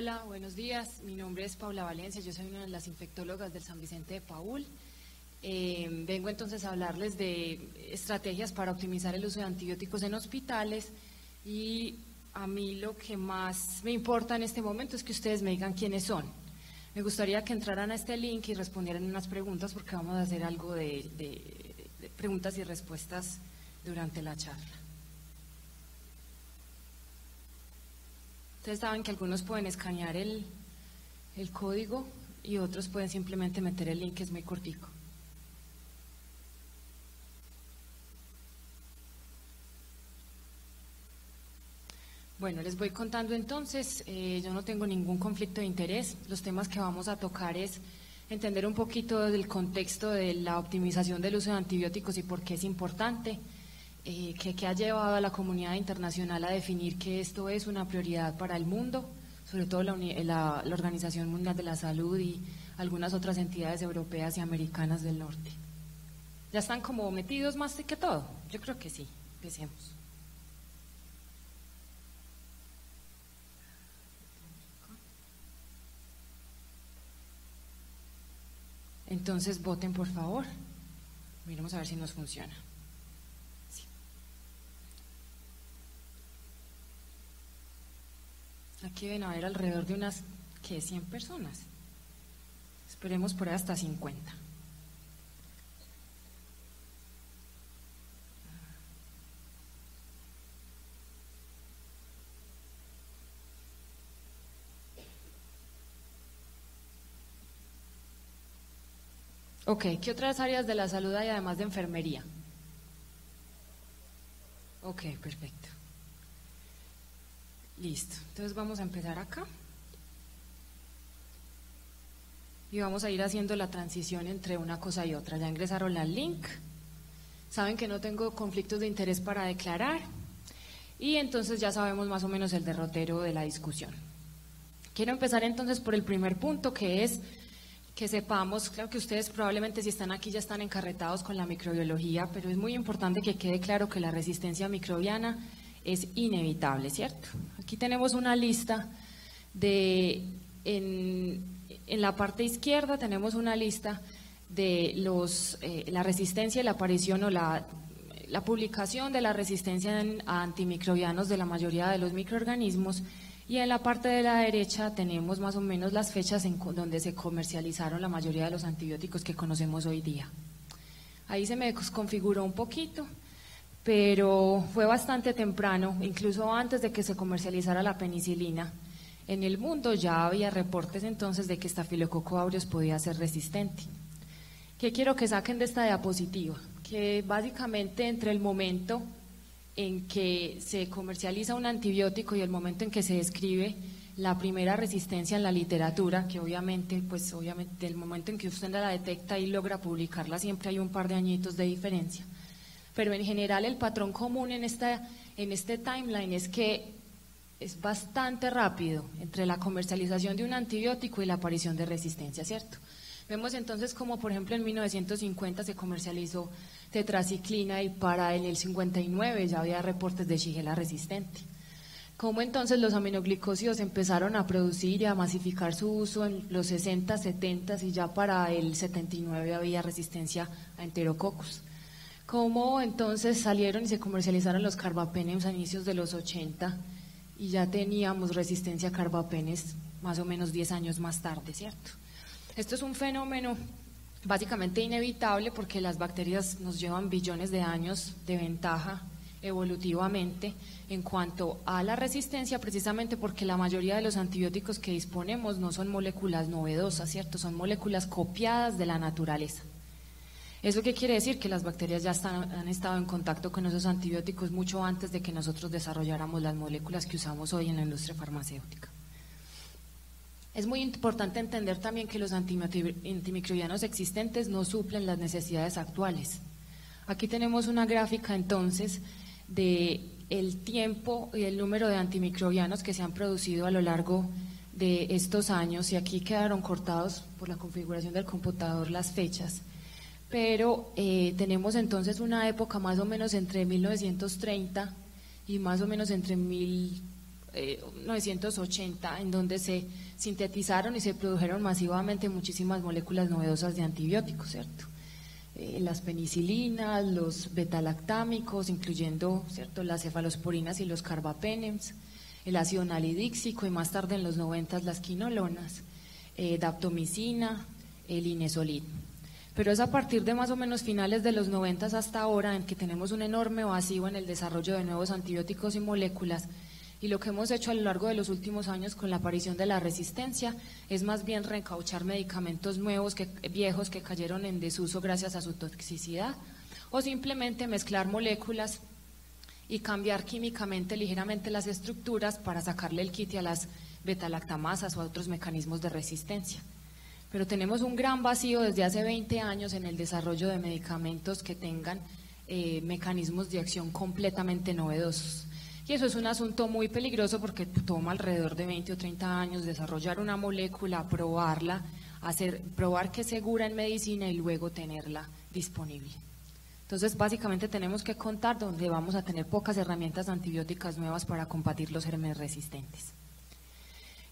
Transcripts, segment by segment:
Hola, buenos días. Mi nombre es Paula Valencia, yo soy una de las infectólogas del San Vicente de Paúl. Vengo entonces a hablarles de estrategias para optimizar el uso de antibióticos en hospitales y a mí lo que más me importa en este momento es que ustedes me digan quiénes son. Me gustaría que entraran a este link y respondieran unas preguntas porque vamos a hacer algo de preguntas y respuestas durante la charla. Ustedes saben que algunos pueden escanear el código y otros pueden simplemente meter el link, que es muy cortico. Bueno, les voy contando entonces, yo no tengo ningún conflicto de interés. Los temas que vamos a tocar es entender un poquito del contexto de la optimización del uso de antibióticos y por qué es importante. Que ha llevado a la comunidad internacional a definir que esto es una prioridad para el mundo, sobre todo la Organización Mundial de la Salud y algunas otras entidades europeas y americanas del norte. ¿Ya están como metidos más que todo? Yo creo que sí. Empecemos. Entonces voten, por favor. Miremos a ver si nos funciona. Aquí ven a ver alrededor de unas, ¿qué? 100 personas. Esperemos por ahí hasta 50. Ok, ¿qué otras áreas de la salud hay además de enfermería? Ok, perfecto. Listo, entonces vamos a empezar acá y vamos a ir haciendo la transición entre una cosa y otra. Ya ingresaron al link, saben que no tengo conflictos de interés para declarar y entonces ya sabemos más o menos el derrotero de la discusión. Quiero empezar entonces por el primer punto, que es que sepamos, claro que ustedes probablemente si están aquí ya están encarretados con la microbiología, pero es muy importante que quede claro que la resistencia microbiana es inevitable, ¿cierto? Aquí tenemos una lista en la parte izquierda tenemos una lista de la resistencia y la aparición o la publicación de la resistencia a antimicrobianos de la mayoría de los microorganismos, y en la parte de la derecha tenemos más o menos las fechas en donde se comercializaron la mayoría de los antibióticos que conocemos hoy día. Ahí se me desconfiguró un poquito, pero fue bastante temprano, incluso antes de que se comercializara la penicilina. En el mundo ya había reportes entonces de que Staphylococcus aureus podía ser resistente. ¿Qué quiero que saquen de esta diapositiva? Que básicamente entre el momento en que se comercializa un antibiótico y el momento en que se describe la primera resistencia en la literatura, que obviamente el momento en que usted la detecta y logra publicarla siempre hay un par de añitos de diferencia. Pero en general el patrón común en este timeline es que es bastante rápido entre la comercialización de un antibiótico y la aparición de resistencia, ¿cierto? Vemos entonces como por ejemplo en 1950 se comercializó tetraciclina y para el 59 ya había reportes de Shigella resistente. Cómo entonces los aminoglicósidos empezaron a producir y a masificar su uso en los 60, 70 y ya para el 79 había resistencia a Enterococcus. Cómo entonces salieron y se comercializaron los carbapenems a inicios de los 80 y ya teníamos resistencia a carbapenes más o menos 10 años más tarde, ¿cierto? Esto es un fenómeno básicamente inevitable porque las bacterias nos llevan billones de años de ventaja evolutivamente en cuanto a la resistencia, precisamente porque la mayoría de los antibióticos que disponemos no son moléculas novedosas, ¿cierto? Son moléculas copiadas de la naturaleza. ¿Eso qué quiere decir? Que las bacterias ya han estado en contacto con esos antibióticos mucho antes de que nosotros desarrolláramos las moléculas que usamos hoy en la industria farmacéutica. Es muy importante entender también que los antimicrobianos existentes no suplen las necesidades actuales. Aquí tenemos una gráfica entonces de el tiempo y el número de antimicrobianos que se han producido a lo largo de estos años, y aquí quedaron cortados por la configuración del computador las fechas. Pero tenemos entonces una época más o menos entre 1930 y más o menos entre 1980, en donde se sintetizaron y se produjeron masivamente muchísimas moléculas novedosas de antibióticos, ¿cierto? Las penicilinas, los betalactámicos, incluyendo, ¿cierto?, las cefalosporinas y los carbapenems, el ácido nalidíxico y más tarde en los 90 las quinolonas, daptomicina, el inesolid. Pero es a partir de más o menos finales de los 90 hasta ahora en que tenemos un enorme vacío en el desarrollo de nuevos antibióticos y moléculas, y lo que hemos hecho a lo largo de los últimos años con la aparición de la resistencia es más bien reencauchar medicamentos nuevos, viejos que cayeron en desuso gracias a su toxicidad, o simplemente mezclar moléculas y cambiar químicamente ligeramente las estructuras para sacarle el quite a las betalactamasas o a otros mecanismos de resistencia. Pero tenemos un gran vacío desde hace 20 años en el desarrollo de medicamentos que tengan mecanismos de acción completamente novedosos. Y eso es un asunto muy peligroso porque toma alrededor de 20 o 30 años desarrollar una molécula, probarla, probar que es segura en medicina y luego tenerla disponible. Entonces, básicamente tenemos que contar donde vamos a tener pocas herramientas antibióticas nuevas para combatir los gérmenes resistentes.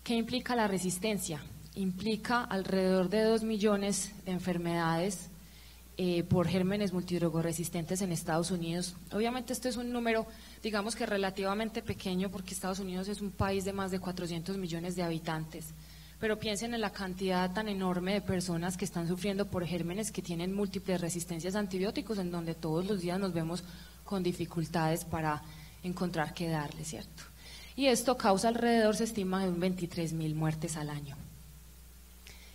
¿Qué implica la resistencia? Implica alrededor de 2 millones de enfermedades por gérmenes multidrogoresistentes en Estados Unidos. Obviamente esto es un número, digamos que relativamente pequeño porque Estados Unidos es un país de más de 400 millones de habitantes, pero piensen en la cantidad tan enorme de personas que están sufriendo por gérmenes que tienen múltiples resistencias a antibióticos, en donde todos los días nos vemos con dificultades para encontrar qué darle, ¿cierto? Y esto causa alrededor, se estima, de 23.000 muertes al año.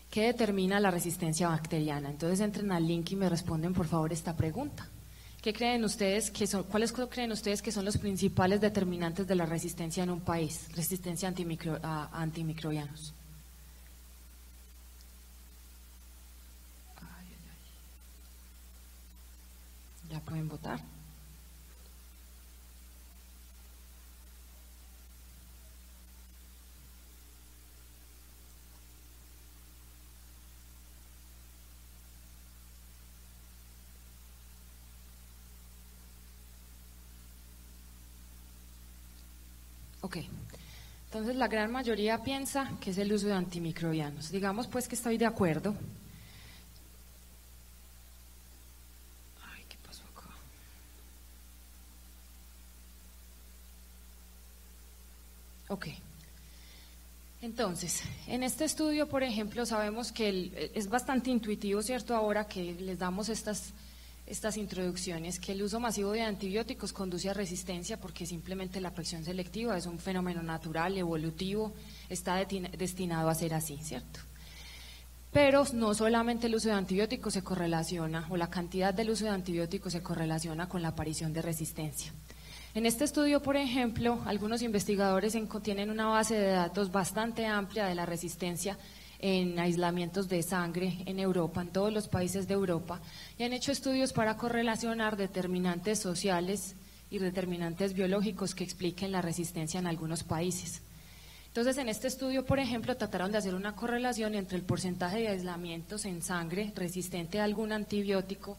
¿Qué determina la resistencia bacteriana? Entonces entren al link y me responden por favor esta pregunta. ¿Qué creen ustedes que son, cuáles creen ustedes que son los principales determinantes de la resistencia en un país? Resistencia a antimicrobianos. Ya pueden votar. Ok, entonces la gran mayoría piensa que es el uso de antimicrobianos. Digamos pues que estoy de acuerdo. Ay, ¿qué pasó acá? Ok, entonces, en este estudio, por ejemplo, sabemos que es bastante intuitivo, ¿cierto? Ahora que les damos estas introducciones, que el uso masivo de antibióticos conduce a resistencia porque simplemente la presión selectiva es un fenómeno natural, evolutivo, está destinado a ser así, ¿cierto? Pero no solamente el uso de antibióticos se correlaciona, o la cantidad del uso de antibióticos se correlaciona con la aparición de resistencia. En este estudio, por ejemplo, algunos investigadores tienen una base de datos bastante amplia de la resistencia en aislamientos de sangre en Europa, en todos los países de Europa, y han hecho estudios para correlacionar determinantes sociales y determinantes biológicos que expliquen la resistencia en algunos países. Entonces, en este estudio, por ejemplo, trataron de hacer una correlación entre el porcentaje de aislamientos en sangre resistente a algún antibiótico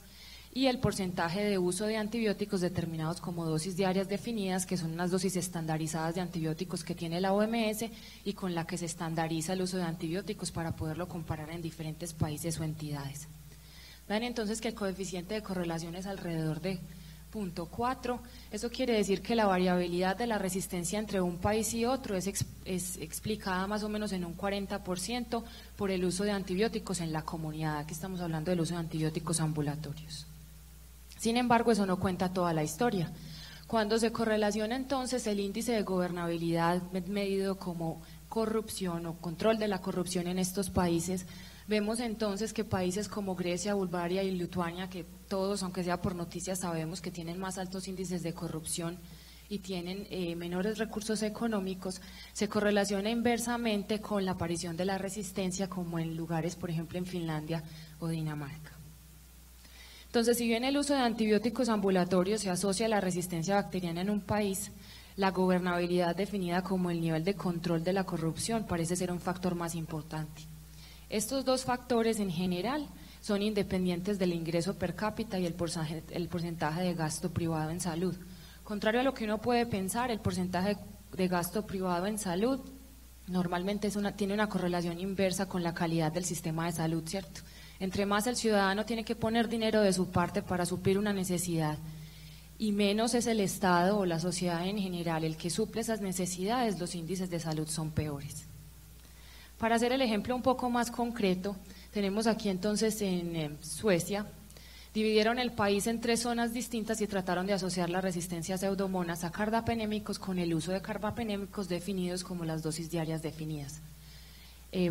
y el porcentaje de uso de antibióticos determinados como dosis diarias definidas, que son unas dosis estandarizadas de antibióticos que tiene la OMS y con la que se estandariza el uso de antibióticos para poderlo comparar en diferentes países o entidades. Ven entonces que el coeficiente de correlación es alrededor de 0.4. Eso quiere decir que la variabilidad de la resistencia entre un país y otro es explicada más o menos en un 40% por el uso de antibióticos en la comunidad. Aquí estamos hablando del uso de antibióticos ambulatorios. Sin embargo, eso no cuenta toda la historia. Cuando se correlaciona entonces el índice de gobernabilidad medido como corrupción o control de la corrupción en estos países, vemos entonces que países como Grecia, Bulgaria y Lituania, que todos, aunque sea por noticias, sabemos que tienen más altos índices de corrupción y tienen menores recursos económicos, se correlaciona inversamente con la aparición de la resistencia, como en lugares, por ejemplo, en Finlandia o Dinamarca. Entonces, si bien el uso de antibióticos ambulatorios se asocia a la resistencia bacteriana en un país, la gobernabilidad definida como el nivel de control de la corrupción parece ser un factor más importante. Estos dos factores en general son independientes del ingreso per cápita y el porcentaje de gasto privado en salud. Contrario a lo que uno puede pensar, el porcentaje de gasto privado en salud, normalmente tiene una correlación inversa con la calidad del sistema de salud, ¿cierto? Entre más el ciudadano tiene que poner dinero de su parte para suplir una necesidad y menos es el Estado o la sociedad en general el que suple esas necesidades, los índices de salud son peores. Para hacer el ejemplo un poco más concreto, tenemos aquí entonces en Suecia, dividieron el país en 3 zonas distintas y trataron de asociar la resistencia a pseudomonas a carbapenémicos con el uso de carbapenémicos definidos como las dosis diarias definidas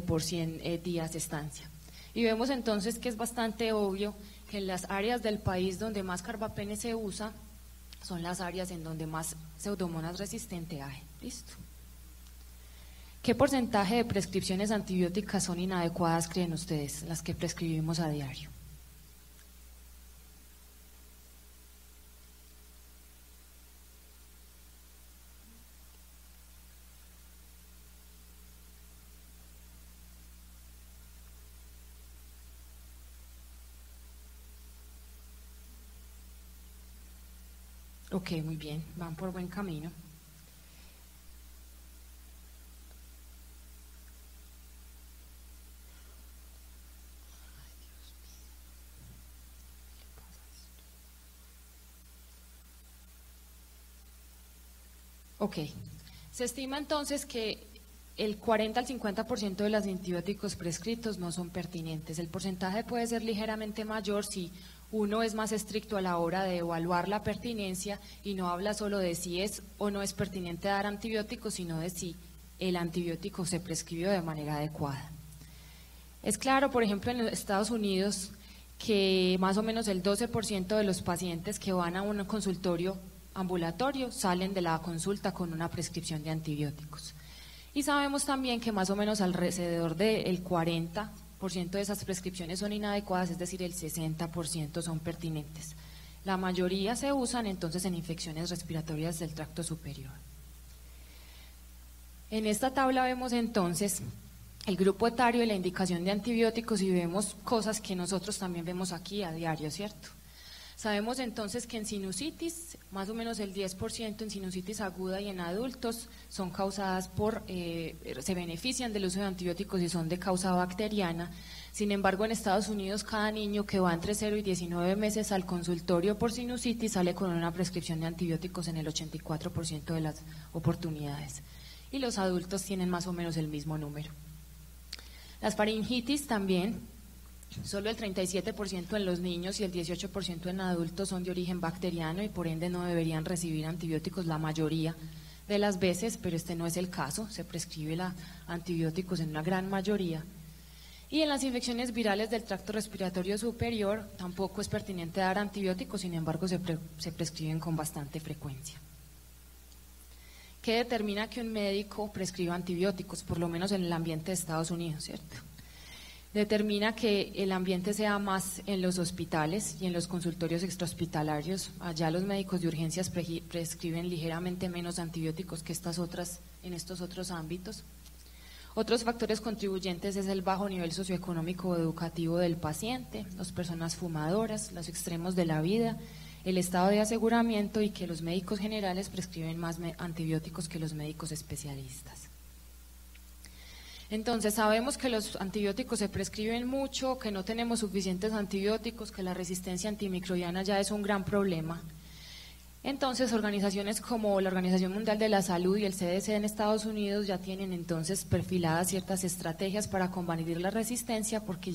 por 100 días de estancia. Y vemos entonces que es bastante obvio que en las áreas del país donde más carbapene se usa son las áreas en donde más pseudomonas resistente hay. ¿Listo? ¿Qué porcentaje de prescripciones antibióticas son inadecuadas, creen ustedes, las que prescribimos a diario? Ok, muy bien, van por buen camino. Ok, se estima entonces que el 40 al 50% de los antibióticos prescritos no son pertinentes. El porcentaje puede ser ligeramente mayor si uno es más estricto a la hora de evaluar la pertinencia y no habla solo de si es o no es pertinente dar antibióticos, sino de si el antibiótico se prescribió de manera adecuada. Es claro, por ejemplo, en los Estados Unidos, que más o menos el 12% de los pacientes que van a un consultorio ambulatorio salen de la consulta con una prescripción de antibióticos. Y sabemos también que más o menos alrededor del 40% de esas prescripciones son inadecuadas, es decir, el 60% son pertinentes. La mayoría se usan entonces en infecciones respiratorias del tracto superior. En esta tabla vemos entonces el grupo etario y la indicación de antibióticos y vemos cosas que nosotros también vemos aquí a diario, ¿cierto? Sabemos entonces que en sinusitis, más o menos el 10% en sinusitis aguda y en adultos son causadas se benefician del uso de antibióticos y son de causa bacteriana. Sin embargo, en Estados Unidos, cada niño que va entre 0 y 19 meses al consultorio por sinusitis sale con una prescripción de antibióticos en el 84% de las oportunidades. Y los adultos tienen más o menos el mismo número. Las faringitis también. Solo el 37% en los niños y el 18% en adultos son de origen bacteriano y por ende no deberían recibir antibióticos la mayoría de las veces, pero este no es el caso, se prescribe antibióticos en una gran mayoría. Y en las infecciones virales del tracto respiratorio superior tampoco es pertinente dar antibióticos, sin embargo se prescriben con bastante frecuencia. ¿Qué determina que un médico prescriba antibióticos, por lo menos en el ambiente de Estados Unidos, cierto? Determina que el ambiente sea más en los hospitales y en los consultorios extrahospitalarios. Allá los médicos de urgencias prescriben ligeramente menos antibióticos que en estos otros ámbitos. Otros factores contribuyentes es el bajo nivel socioeconómico o educativo del paciente, las personas fumadoras, los extremos de la vida, el estado de aseguramiento y que los médicos generales prescriben más antibióticos que los médicos especialistas. Entonces sabemos que los antibióticos se prescriben mucho, que no tenemos suficientes antibióticos, que la resistencia antimicrobiana ya es un gran problema. Entonces organizaciones como la Organización Mundial de la Salud y el CDC en Estados Unidos ya tienen entonces perfiladas ciertas estrategias para combatir la resistencia porque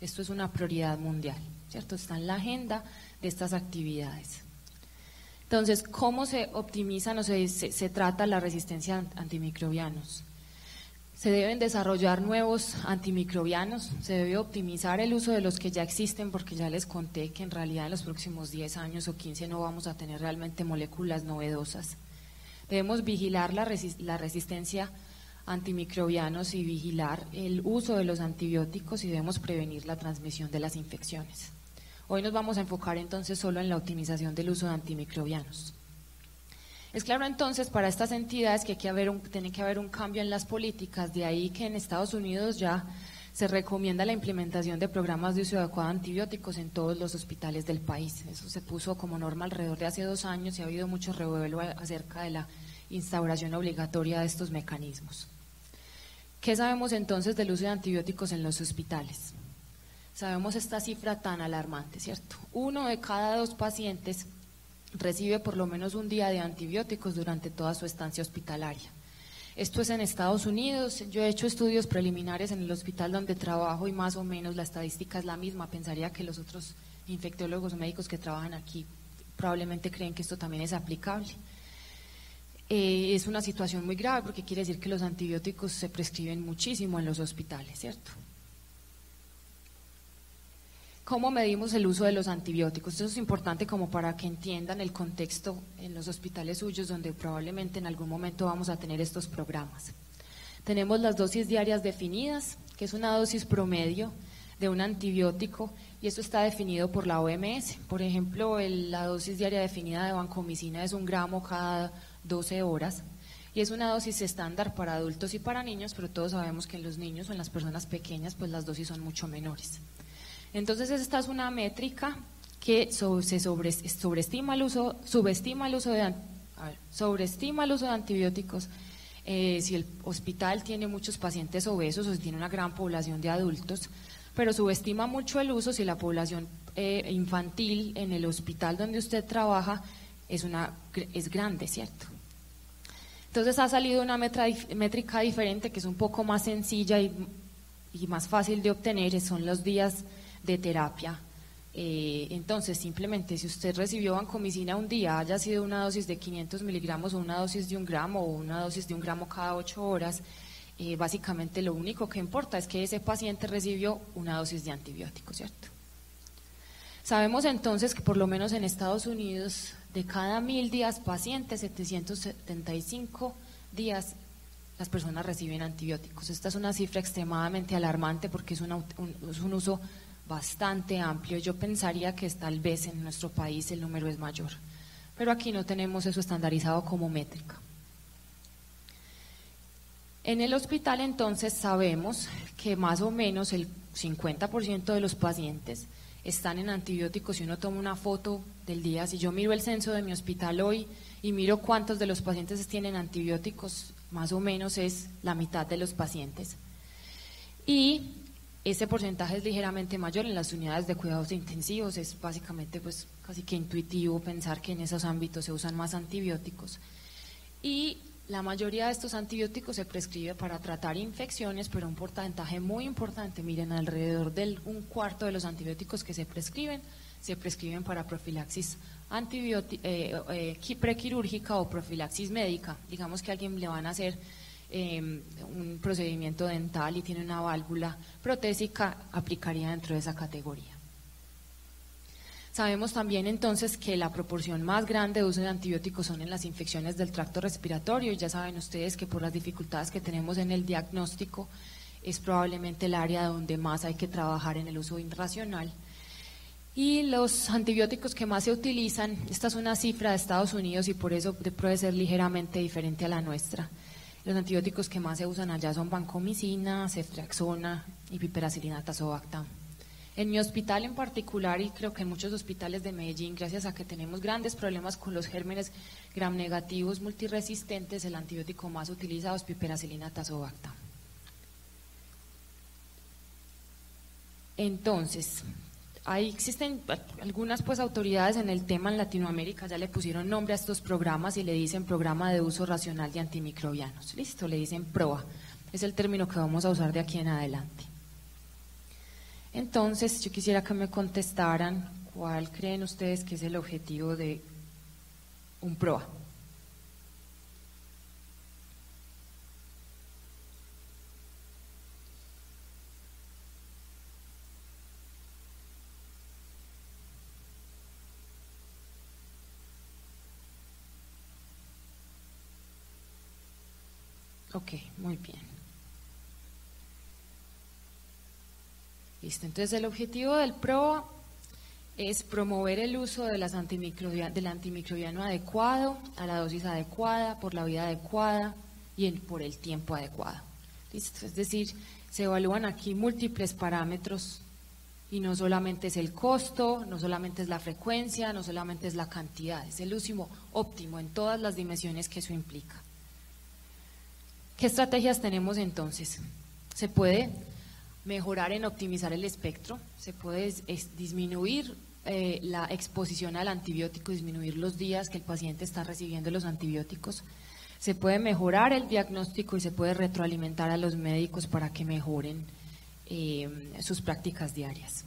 esto es una prioridad mundial, ¿cierto? Está en la agenda de estas actividades. Entonces, ¿cómo se optimizan o se trata la resistencia a antimicrobianos? Se deben desarrollar nuevos antimicrobianos, se debe optimizar el uso de los que ya existen porque ya les conté que en realidad en los próximos 10 años o 15 no vamos a tener realmente moléculas novedosas. Debemos vigilar la resistencia a antimicrobianos y vigilar el uso de los antibióticos y debemos prevenir la transmisión de las infecciones. Hoy nos vamos a enfocar entonces solo en la optimización del uso de antimicrobianos. Es claro entonces para estas entidades que tiene que haber un cambio en las políticas, de ahí que en Estados Unidos ya se recomienda la implementación de programas de uso adecuado de antibióticos en todos los hospitales del país. Eso se puso como norma alrededor de hace 2 años y ha habido mucho revuelo acerca de la instauración obligatoria de estos mecanismos. ¿Qué sabemos entonces del uso de antibióticos en los hospitales? Sabemos esta cifra tan alarmante, ¿cierto? 1 de cada 2 pacientes recibe por lo menos un día de antibióticos durante toda su estancia hospitalaria. Esto es en Estados Unidos. Yo he hecho estudios preliminares en el hospital donde trabajo y más o menos la estadística es la misma. Pensaría que los otros infectólogos o médicos que trabajan aquí probablemente creen que esto también es aplicable. Es una situación muy grave porque quiere decir que los antibióticos se prescriben muchísimo en los hospitales, ¿cierto? ¿Cómo medimos el uso de los antibióticos? Esto es importante como para que entiendan el contexto en los hospitales suyos donde probablemente en algún momento vamos a tener estos programas. Tenemos las dosis diarias definidas, que es una dosis promedio de un antibiótico y esto está definido por la OMS. Por ejemplo, la dosis diaria definida de vancomicina es 1 gramo cada 12 horas y es una dosis estándar para adultos y para niños, pero todos sabemos que en los niños o en las personas pequeñas pues las dosis son mucho menores. Entonces esta es una métrica que sobreestima el uso de antibióticos si el hospital tiene muchos pacientes obesos o si tiene una gran población de adultos, pero subestima mucho el uso si la población infantil en el hospital donde usted trabaja es grande, ¿cierto? Entonces ha salido una métrica diferente que es un poco más sencilla y más fácil de obtener, son los días de terapia. Entonces simplemente si usted recibió vancomicina un día, haya sido una dosis de 500 miligramos o una dosis de 1 gramo o una dosis de 1 gramo cada 8 horas, básicamente lo único que importa es que ese paciente recibió una dosis de antibiótico, ¿cierto? Sabemos entonces que por lo menos en Estados Unidos de cada 1000 días pacientes, 775 días las personas reciben antibióticos. Esta es una cifra extremadamente alarmante porque es un uso bastante amplio. Yo pensaría que tal vez en nuestro país el número es mayor, pero aquí no tenemos eso estandarizado como métrica. En el hospital entonces sabemos que más o menos el 50% de los pacientes están en antibióticos. Si uno toma una foto del día, si yo miro el censo de mi hospital hoy y miro cuántos de los pacientes tienen antibióticos, más o menos es la mitad de los pacientes. Y ese porcentaje es ligeramente mayor en las unidades de cuidados intensivos. Es básicamente pues casi que intuitivo pensar que en esos ámbitos se usan más antibióticos. Y la mayoría de estos antibióticos se prescribe para tratar infecciones, pero un porcentaje muy importante, miren, alrededor del 1/4 de los antibióticos que se prescriben para profilaxis prequirúrgica o profilaxis médica. Digamos que a alguien le van a hacer un procedimiento dental y tiene una válvula protésica, aplicaría dentro de esa categoría. Sabemos también entonces que la proporción más grande de uso de antibióticos son en las infecciones del tracto respiratorio y ya saben ustedes que por las dificultades que tenemos en el diagnóstico es probablemente el área donde más hay que trabajar en el uso irracional. Y los antibióticos que más se utilizan, esta es una cifra de Estados Unidos y por eso puede ser ligeramente diferente a la nuestra. Los antibióticos que más se usan allá son vancomicina, ceftriaxona y piperacilina tazobactam. En mi hospital en particular, y creo que en muchos hospitales de Medellín, gracias a que tenemos grandes problemas con los gérmenes gram negativos multiresistentes, el antibiótico más utilizado es piperacilina tazobactam. Entonces, existen algunas autoridades en el tema en Latinoamérica, ya le pusieron nombre a estos programas y le dicen Programa de Uso Racional de Antimicrobianos. Listo, le dicen PROA, es el término que vamos a usar de aquí en adelante. Entonces, yo quisiera que me contestaran cuál creen ustedes que es el objetivo de un PROA. Ok, muy bien. Listo, entonces el objetivo del PROA es promover el uso de del antimicrobiano adecuado, a la dosis adecuada, por la vía adecuada y por el tiempo adecuado. Listo, es decir, se evalúan aquí múltiples parámetros Y no solamente es el costo, no solamente es la frecuencia, no solamente es la cantidad, es el uso óptimo en todas las dimensiones que eso implica. ¿Qué estrategias tenemos entonces? Se puede mejorar en optimizar el espectro, se puede disminuir la exposición al antibiótico, disminuir los días que el paciente está recibiendo los antibióticos, se puede mejorar el diagnóstico y se puede retroalimentar a los médicos para que mejoren sus prácticas diarias.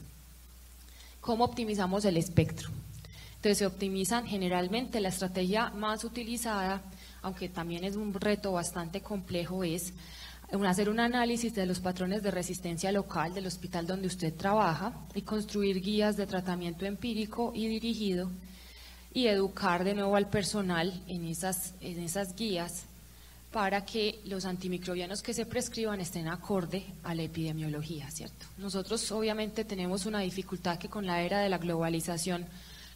¿Cómo optimizamos el espectro? Entonces se optimizan generalmente, la estrategia más utilizada, aunque también es un reto bastante complejo, es hacer un análisis de los patrones de resistencia local del hospital donde usted trabaja y construir guías de tratamiento empírico y dirigido y educar de nuevo al personal en esas guías para que los antimicrobianos que se prescriban estén acorde a la epidemiología, ¿cierto? Nosotros obviamente tenemos una dificultad que con la era de la globalización,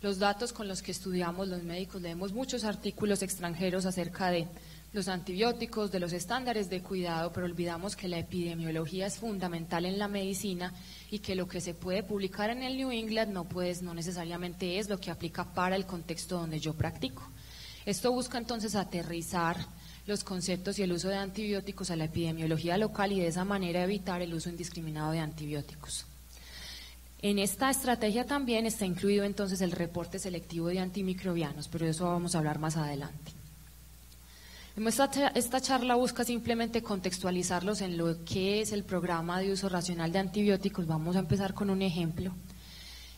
los datos con los que estudiamos los médicos, leemos muchos artículos extranjeros acerca de los antibióticos, de los estándares de cuidado, pero olvidamos que la epidemiología es fundamental en la medicina y que lo que se puede publicar en el New England no necesariamente es lo que aplica para el contexto donde yo practico. Esto busca entonces aterrizar los conceptos y el uso de antibióticos a la epidemiología local y de esa manera evitar el uso indiscriminado de antibióticos. En esta estrategia también está incluido entonces el reporte selectivo de antimicrobianos, pero de eso vamos a hablar más adelante. Esta charla busca simplemente contextualizarlos en lo que es el programa de uso racional de antibióticos. Vamos a empezar con un ejemplo.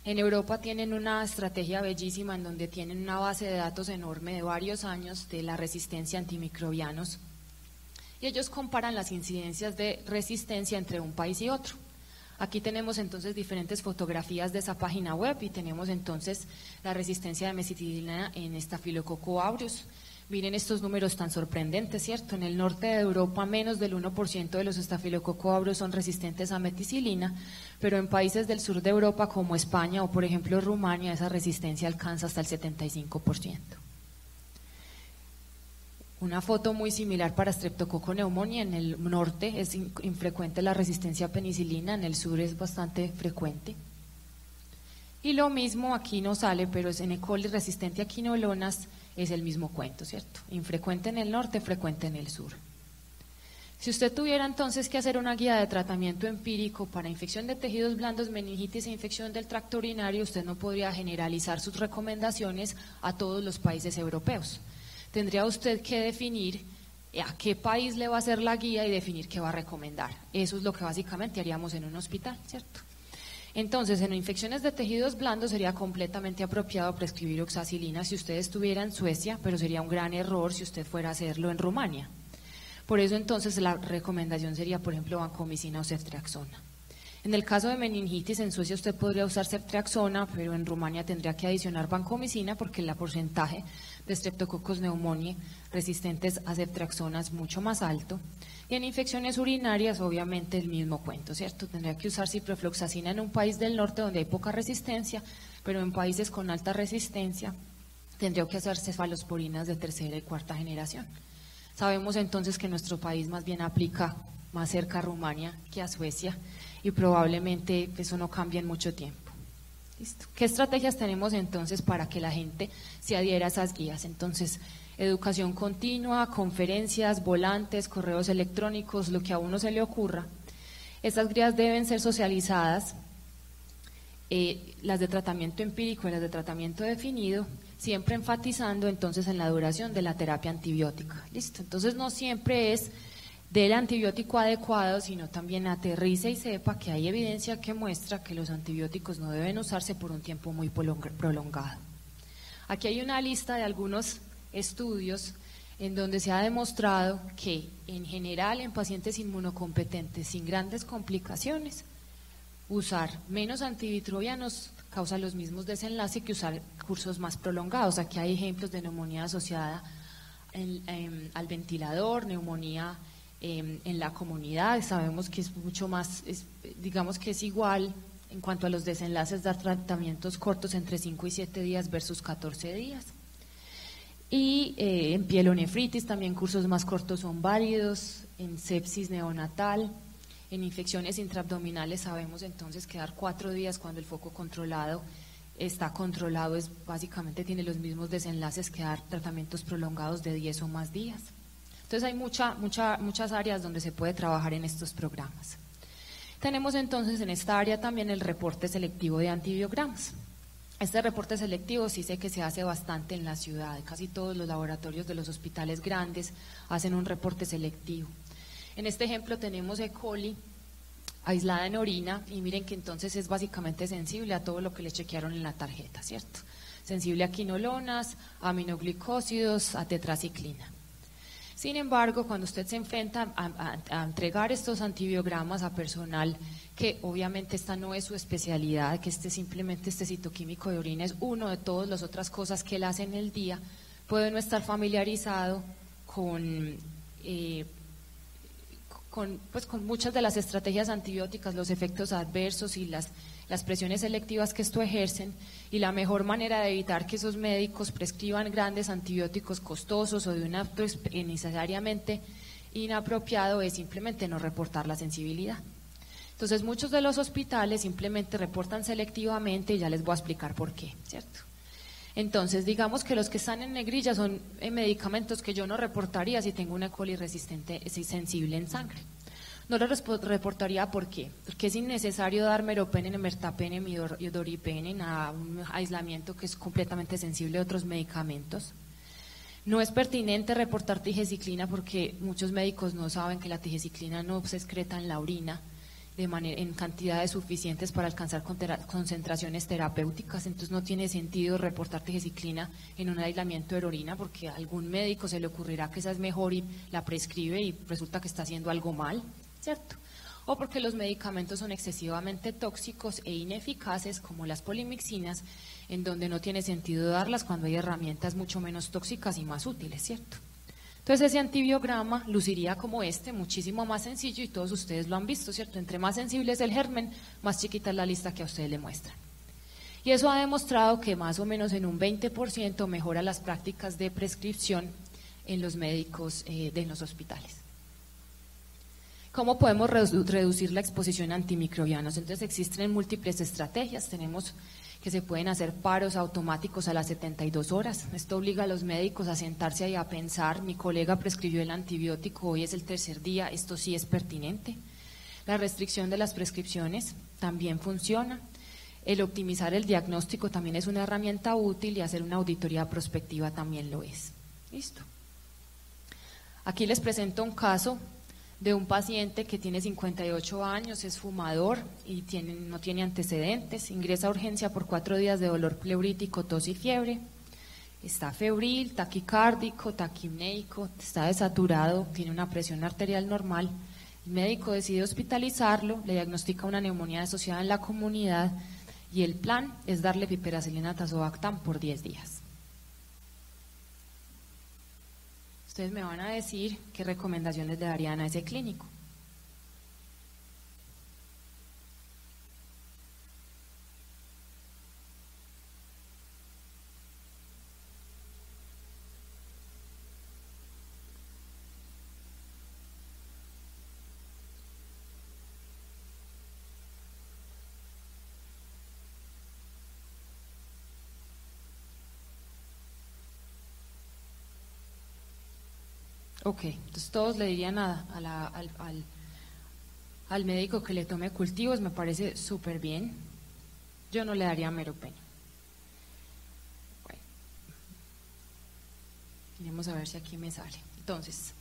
En Europa tienen una estrategia bellísima en donde tienen una base de datos enorme de varios años de la resistencia a antimicrobianos y ellos comparan las incidencias de resistencia entre un país y otro. Aquí tenemos entonces diferentes fotografías de esa página web y tenemos entonces la resistencia de meticilina en Staphylococcus aureus. Miren estos números tan sorprendentes, ¿cierto? En el norte de Europa menos del 1% de los Staphylococcus aureus son resistentes a meticilina, pero en países del sur de Europa como España o por ejemplo Rumania esa resistencia alcanza hasta el 75%. Una foto muy similar para Streptococcus pneumoniae, en el norte es infrecuente la resistencia a penicilina, en el sur es bastante frecuente. Y lo mismo aquí no sale, pero es en E. coli resistente a quinolonas, es el mismo cuento, ¿cierto? Infrecuente en el norte, frecuente en el sur. Si usted tuviera entonces que hacer una guía de tratamiento empírico para infección de tejidos blandos, meningitis e infección del tracto urinario, usted no podría generalizar sus recomendaciones a todos los países europeos. Tendría usted que definir a qué país le va a hacer la guía y definir qué va a recomendar. Eso es lo que básicamente haríamos en un hospital, ¿cierto? Entonces, en infecciones de tejidos blandos sería completamente apropiado prescribir oxacilina si usted estuviera en Suecia, pero sería un gran error si usted fuera a hacerlo en Rumania. Por eso entonces la recomendación sería, por ejemplo, vancomicina o ceftriaxona. En el caso de meningitis, en Suecia usted podría usar ceftriaxona, pero en Rumania tendría que adicionar vancomicina porque el porcentaje de Streptococcus pneumoniae resistentes a ceftriaxona es mucho más alto. Y en infecciones urinarias, obviamente, el mismo cuento, ¿cierto? Tendría que usar ciprofloxacina en un país del norte donde hay poca resistencia, pero en países con alta resistencia tendría que usar cefalosporinas de tercera y cuarta generación. Sabemos entonces que nuestro país más bien aplica más cerca a Rumania que a Suecia y probablemente eso no cambie en mucho tiempo. ¿Listo? ¿Qué estrategias tenemos entonces para que la gente se adhiera a esas guías? Entonces, educación continua, conferencias, volantes, correos electrónicos, lo que a uno se le ocurra. Estas guías deben ser socializadas, las de tratamiento empírico y las de tratamiento definido, siempre enfatizando entonces en la duración de la terapia antibiótica. ¿Listo? Entonces no siempre es del antibiótico adecuado, sino también aterrice y sepa que hay evidencia que muestra que los antibióticos no deben usarse por un tiempo muy prolongado. Aquí hay una lista de algunos estudios en donde se ha demostrado que en general en pacientes inmunocompetentes sin grandes complicaciones, usar menos antimicrobianos causa los mismos desenlaces que usar cursos más prolongados. Aquí hay ejemplos de neumonía asociada al ventilador, neumonía en la comunidad. Sabemos que es mucho más, digamos que es igual en cuanto a los desenlaces, dar tratamientos cortos entre 5 y 7 días versus 14 días. Y en pielonefritis también cursos más cortos son válidos, en sepsis neonatal, En infecciones intraabdominales sabemos entonces que dar 4 días cuando el foco controlado está controlado, básicamente tiene los mismos desenlaces que dar tratamientos prolongados de 10 o más días. Entonces hay muchas áreas donde se puede trabajar en estos programas. Tenemos entonces en esta área también el reporte selectivo de antibiogramas. Este reporte selectivo sí sé que se hace bastante en la ciudad, casi todos los laboratorios de los hospitales grandes hacen un reporte selectivo. En este ejemplo tenemos E. coli aislada en orina y miren que entonces es básicamente sensible a todo lo que le chequearon en la tarjeta, ¿cierto? Sensible a quinolonas, a aminoglicósidos, a tetraciclina. Sin embargo, cuando usted se enfrenta a entregar estos antibiogramas a personal que obviamente esta no es su especialidad, que simplemente este citoquímico de orina es uno de todas las otras cosas que él hace en el día, puede no estar familiarizado con muchas de las estrategias antibióticas, los efectos adversos y las presiones selectivas que esto ejercen, y la mejor manera de evitar que esos médicos prescriban grandes antibióticos costosos o de un acto innecesariamente inapropiado es simplemente no reportar la sensibilidad. Entonces muchos de los hospitales simplemente reportan selectivamente y ya les voy a explicar por qué, ¿cierto? Entonces digamos que los que están en negrilla son medicamentos que yo no reportaría si tengo una E. coli resistente sensible en sangre. No lo reportaría, ¿por qué? Porque es innecesario dar meropenem, emertapenem y doripenem a un aislamiento que es completamente sensible a otros medicamentos. No es pertinente reportar tijeciclina porque muchos médicos no saben que la tijeciclina no se excreta en la orina en cantidades suficientes para alcanzar concentraciones terapéuticas, entonces no tiene sentido reportar tijeciclina en un aislamiento de orina porque a algún médico se le ocurrirá que esa es mejor y la prescribe y resulta que está haciendo algo mal, ¿cierto? O porque los medicamentos son excesivamente tóxicos e ineficaces, como las polimixinas, en donde no tiene sentido darlas cuando hay herramientas mucho menos tóxicas y más útiles, ¿cierto? Entonces ese antibiograma luciría como muchísimo más sencillo y todos ustedes lo han visto, ¿cierto? Entre más sensible es el germen, más chiquita es la lista que a ustedes le muestran. Y eso ha demostrado que más o menos en un 20% mejora las prácticas de prescripción en los médicos de los hospitales. ¿Cómo podemos reducir la exposición a antimicrobianos? Entonces existen múltiples estrategias, tenemos que se pueden hacer paros automáticos a las 72 horas. Esto obliga a los médicos a sentarse y a pensar, mi colega prescribió el antibiótico, hoy es el 3er día, esto sí es pertinente. La restricción de las prescripciones también funciona. El optimizar el diagnóstico también es una herramienta útil y hacer una auditoría prospectiva también lo es. Listo. Aquí les presento un caso de un paciente que tiene 58 años, es fumador y no tiene antecedentes, ingresa a urgencia por 4 días de dolor pleurítico, tos y fiebre, está febril, taquicárdico, taquipneico, está desaturado, tiene una presión arterial normal. El médico decide hospitalizarlo, le diagnostica una neumonía asociada en la comunidad y el plan es darle piperacilina tazobactam por 10 días. Ustedes me van a decir qué recomendaciones le darían a ese clínico. Ok, entonces todos le dirían al médico que le tome cultivos, me parece súper bien. Yo no le daría meropenem. Bueno, vamos a ver si aquí me sale. Entonces,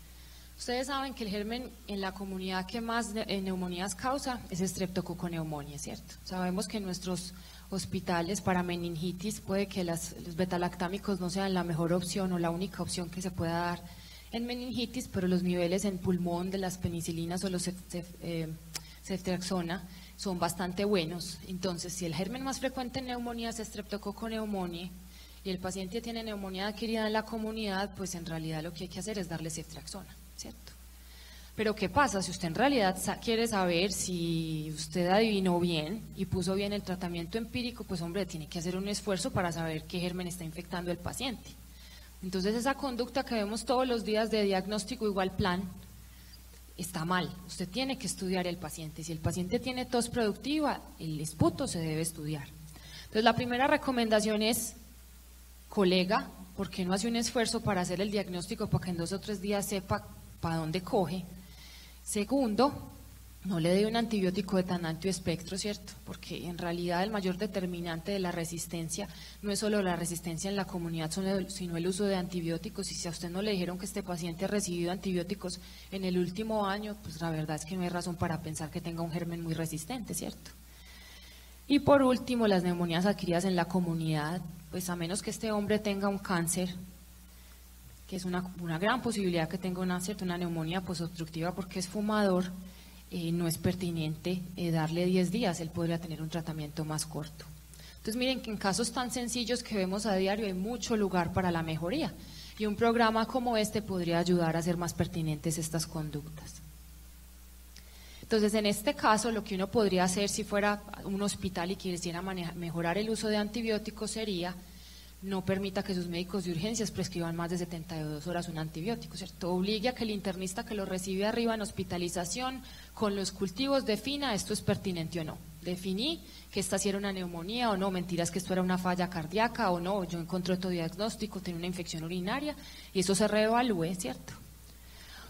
ustedes saben que el germen en la comunidad que más neumonías causa es Streptococcus pneumoniae, ¿cierto? Sabemos que en nuestros hospitales para meningitis puede que los betalactámicos no sean la mejor opción o la única opción que se pueda dar en meningitis, pero los niveles en pulmón de las penicilinas o los ceftriaxona son bastante buenos. Entonces, si el germen más frecuente en neumonía es Streptococcus pneumoniae y el paciente tiene neumonía adquirida en la comunidad, pues en realidad lo que hay que hacer es darle ceftriaxona, ¿cierto? Pero ¿qué pasa? Si usted en realidad quiere saber si usted adivinó bien y puso bien el tratamiento empírico, pues hombre, tiene que hacer un esfuerzo para saber qué germen está infectando el paciente. Entonces esa conducta que vemos todos los días de diagnóstico igual plan, está mal. Usted tiene que estudiar el paciente. Si el paciente tiene tos productiva, el esputo se debe estudiar. Entonces, la primera recomendación es, colega, ¿por qué no hace un esfuerzo para hacer el diagnóstico para que en 2 o 3 días sepa para dónde coge? Segundo, no le dé un antibiótico de tan amplio espectro, ¿cierto? Porque en realidad el mayor determinante de la resistencia no es solo la resistencia en la comunidad, sino el uso de antibióticos. Y si a usted no le dijeron que este paciente ha recibido antibióticos en el último año, pues la verdad es que no hay razón para pensar que tenga un germen muy resistente, ¿cierto? Y por último, las neumonías adquiridas en la comunidad, pues a menos que este hombre tenga un cáncer, que es una gran posibilidad que tenga una neumonía posobstructiva porque es fumador, no es pertinente darle 10 días, él podría tener un tratamiento más corto. Entonces miren que en casos tan sencillos que vemos a diario hay mucho lugar para la mejoría y un programa como este podría ayudar a hacer más pertinentes estas conductas. Entonces en este caso lo que uno podría hacer si fuera un hospital y quisiera mejorar el uso de antibióticos sería: no permita que sus médicos de urgencias prescriban más de 72 horas un antibiótico, ¿cierto? Obligue a que el internista que lo recibe arriba en hospitalización con los cultivos defina esto es pertinente o no. Definí que esta sí era una neumonía o no, mentiras que esto era una falla cardíaca o no, yo encontré otro diagnóstico, tenía una infección urinaria y eso se reevalúe, ¿cierto?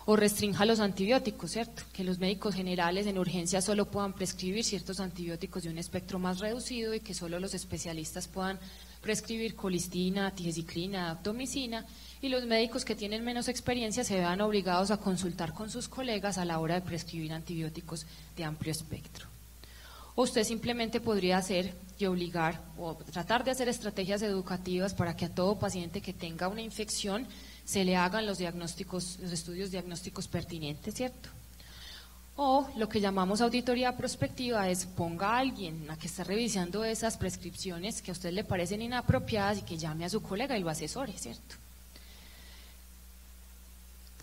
O restrinja los antibióticos, ¿cierto? Que los médicos generales en urgencias solo puedan prescribir ciertos antibióticos de un espectro más reducido y que solo los especialistas puedan prescribir colistina, tigecyclina, daptomicina, y los médicos que tienen menos experiencia se vean obligados a consultar con sus colegas a la hora de prescribir antibióticos de amplio espectro. O usted simplemente podría hacer y obligar o tratar de hacer estrategias educativas para que a todo paciente que tenga una infección se le hagan los diagnósticos, los estudios diagnósticos pertinentes, ¿cierto? O lo que llamamos auditoría prospectiva es ponga a alguien a que esté revisando esas prescripciones que a usted le parecen inapropiadas y que llame a su colega y lo asesore, ¿cierto?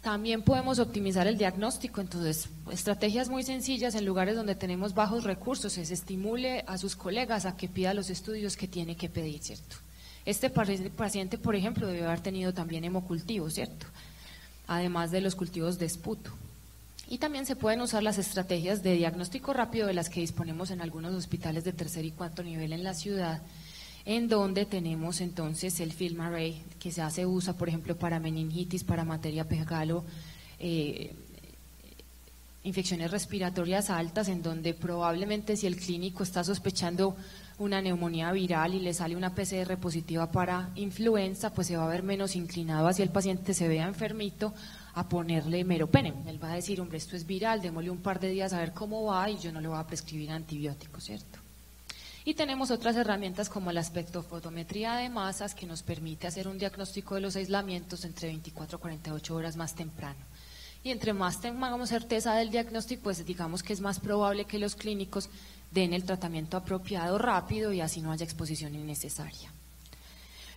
También podemos optimizar el diagnóstico, entonces estrategias muy sencillas en lugares donde tenemos bajos recursos, es estimule a sus colegas a que pida los estudios que tiene que pedir, ¿cierto? Este paciente, por ejemplo, debe haber tenido también hemocultivos, ¿cierto? Además de los cultivos de esputo. Y también se pueden usar las estrategias de diagnóstico rápido de las que disponemos en algunos hospitales de tercer y cuarto nivel en la ciudad, en donde tenemos entonces el FilmArray, que se usa, por ejemplo, para meningitis, para materia fecal, infecciones respiratorias altas, en donde probablemente si el clínico está sospechando una neumonía viral y le sale una PCR positiva para influenza, pues se va a ver menos inclinado hacia el paciente se vea enfermito a ponerle meropenem. Él va a decir, hombre, esto es viral, démosle un par de días a ver cómo va y yo no le voy a prescribir antibióticos, ¿cierto? Y tenemos otras herramientas como la espectrofotometría de masas que nos permite hacer un diagnóstico de los aislamientos entre 24 a 48 horas más temprano. Y entre más tengamos certeza del diagnóstico, pues digamos que es más probable que los clínicos den el tratamiento apropiado rápido y así no haya exposición innecesaria.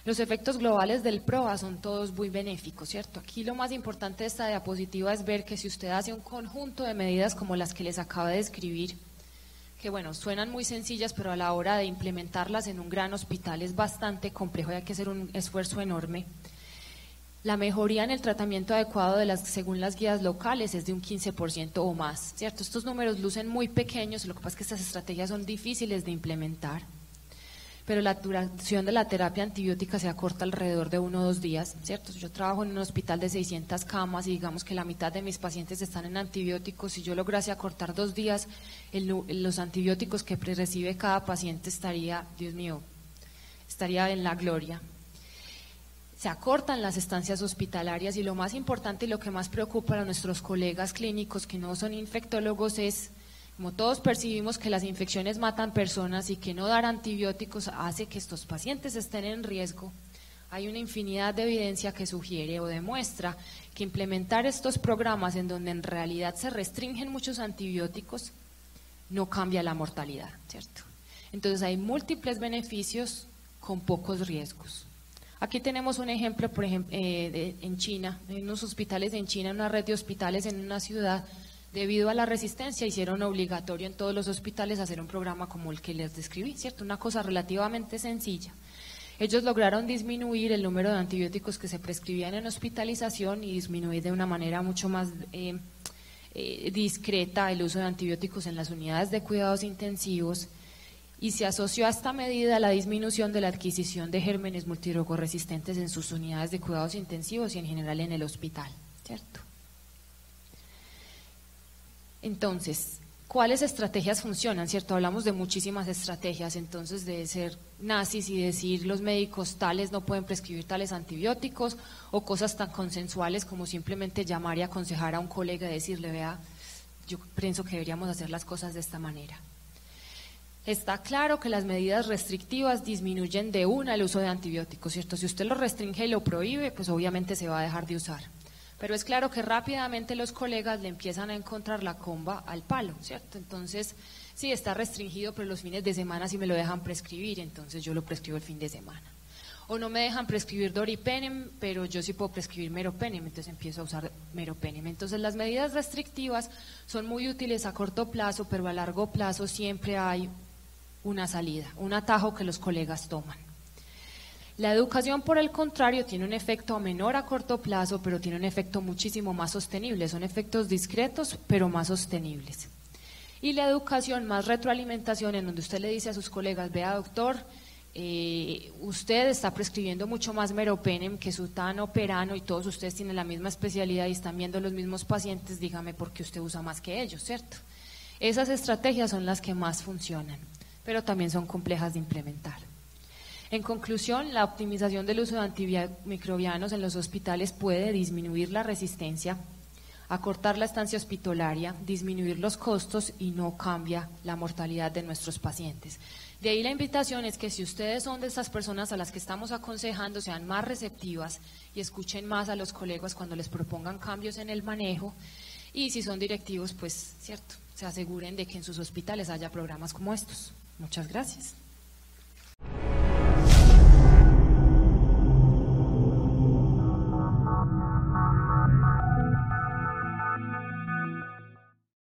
Los efectos globales del PROA son todos muy benéficos, ¿cierto? Aquí lo más importante de esta diapositiva es ver que si usted hace un conjunto de medidas como las que les acabo de describir, que bueno, suenan muy sencillas, pero a la hora de implementarlas en un gran hospital es bastante complejo y hay que hacer un esfuerzo enorme. La mejoría en el tratamiento adecuado según las guías locales es de un 15% o más, ¿cierto? Estos números lucen muy pequeños, lo que pasa es que estas estrategias son difíciles de implementar, pero la duración de la terapia antibiótica se acorta alrededor de 1 o 2 días, ¿cierto? Yo trabajo en un hospital de 600 camas y digamos que la mitad de mis pacientes están en antibióticos. Si yo lograse acortar 2 días, los antibióticos que recibe cada paciente estaría, Dios mío, estaría en la gloria. Se acortan las estancias hospitalarias y lo más importante y lo que más preocupa a nuestros colegas clínicos que no son infectólogos es, como todos percibimos que las infecciones matan personas y que no dar antibióticos hace que estos pacientes estén en riesgo, hay una infinidad de evidencia que sugiere o demuestra que implementar estos programas en donde en realidad se restringen muchos antibióticos no cambia la mortalidad, ¿cierto? Entonces hay múltiples beneficios con pocos riesgos. Aquí tenemos un ejemplo, por ejemplo, en China, en unos hospitales en China, una red de hospitales en una ciudad, debido a la resistencia hicieron obligatorio en todos los hospitales hacer un programa como el que les describí, ¿cierto? Una cosa relativamente sencilla. Ellos lograron disminuir el número de antibióticos que se prescribían en hospitalización y disminuir de una manera mucho más discreta el uso de antibióticos en las unidades de cuidados intensivos, y se asoció a esta medida la disminución de la adquisición de gérmenes multidrogoresistentes en sus unidades de cuidados intensivos y en general en el hospital, ¿cierto? Entonces, ¿cuáles estrategias funcionan? ¿Cierto? Hablamos de muchísimas estrategias, entonces de ser nazis y decir los médicos tales no pueden prescribir tales antibióticos, o cosas tan consensuales como simplemente llamar y aconsejar a un colega y decirle, vea, yo pienso que deberíamos hacer las cosas de esta manera. Está claro que las medidas restrictivas disminuyen de una el uso de antibióticos, ¿cierto? Si usted lo restringe y lo prohíbe, pues obviamente se va a dejar de usar. Pero es claro que rápidamente los colegas le empiezan a encontrar la comba al palo, ¿cierto? Entonces, sí, está restringido, pero los fines de semana sí me lo dejan prescribir, entonces yo lo prescribo el fin de semana. O no me dejan prescribir doripenem, pero yo sí puedo prescribir meropenem, entonces empiezo a usar meropenem. Entonces, las medidas restrictivas son muy útiles a corto plazo, pero a largo plazo siempre hay una salida, un atajo que los colegas toman. La educación, por el contrario, tiene un efecto menor a corto plazo, pero tiene un efecto muchísimo más sostenible. Son efectos discretos, pero más sostenibles. Y la educación, más retroalimentación, en donde usted le dice a sus colegas, vea doctor, usted está prescribiendo mucho más meropenem que sutano, perano, y todos ustedes tienen la misma especialidad y están viendo los mismos pacientes, dígame por qué usted usa más que ellos, ¿cierto? Esas estrategias son las que más funcionan, pero también son complejas de implementar. En conclusión, la optimización del uso de antimicrobianos en los hospitales puede disminuir la resistencia, acortar la estancia hospitalaria, disminuir los costos y no cambia la mortalidad de nuestros pacientes. De ahí la invitación es que si ustedes son de estas personas a las que estamos aconsejando, sean más receptivas y escuchen más a los colegas cuando les propongan cambios en el manejo, y si son directivos, pues, cierto, se aseguren de que en sus hospitales haya programas como estos. Muchas gracias.